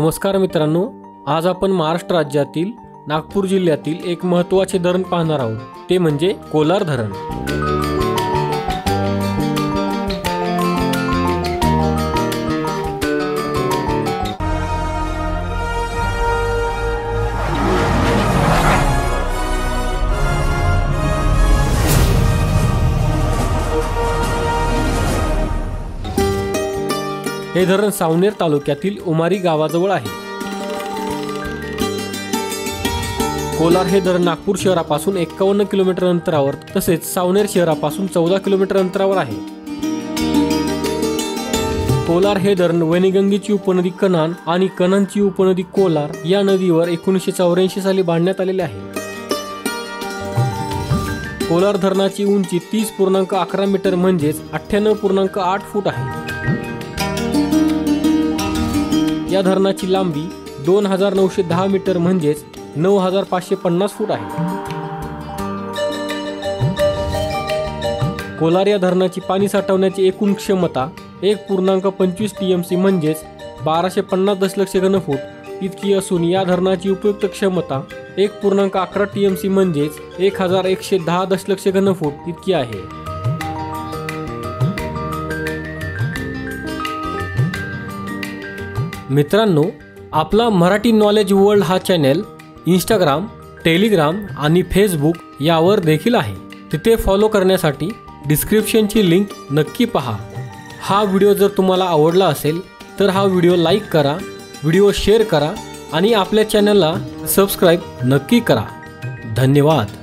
नमस्कार मित्रांनो, आज आपण महाराष्ट्र राज्यातील नागपूर जिल्ह्यातील एक महत्त्वाचे धरण पाहणार आहोत, ते म्हणजे कोलार धरण। हे धरण सावनेर तालुक्यातील उमारी गावाजवळ आहे। कोलार हे धरण नागपूर शहरापासून 51 किलोमीटर अंतरावर तसेच सावनेर शहरापासून 14 किलोमीटर अंतरावर आहे। कोलार हे धरण वैनगंगेची उपनदी कन्हान आणि कन्हानची उपनदी कोलार या नदीवर 1984 साली बांधण्यात आलेले आहे। कोलार धरणाची उंची 30.11 मीटर म्हणजेच 98.8 फूट आहे। या धरणाची लांबी 2910 मीटर म्हणजेच 9550 फूट आहे। कोलार या धरणाची पाणी साठवण्याची एकूण क्षमता 1.25 टीएमसी म्हणजेच 1250 दशलक्ष घनफूट इतकी असून या धरणाची उपयुक्त क्षमता 1.11 टीएमसी म्हणजेच 1110 दशलक्ष घनफूट इतकी आहे। मित्रांनो, आपला मराठी नॉलेज वर्ल्ड हा चॅनल इंस्टाग्राम, टेलिग्राम आणि फेसबुक यावर देखील आहे। तिथे फॉलो करण्यासाठी डिस्क्रिप्शनची लिंक नक्की पहा। हा व्हिडिओ जर तुम्हाला आवडला असेल तर हा व्हिडिओ लाईक करा, व्हिडिओ शेअर करा आणि आपल्या चॅनलला सबस्क्राईब नक्की करा। धन्यवाद।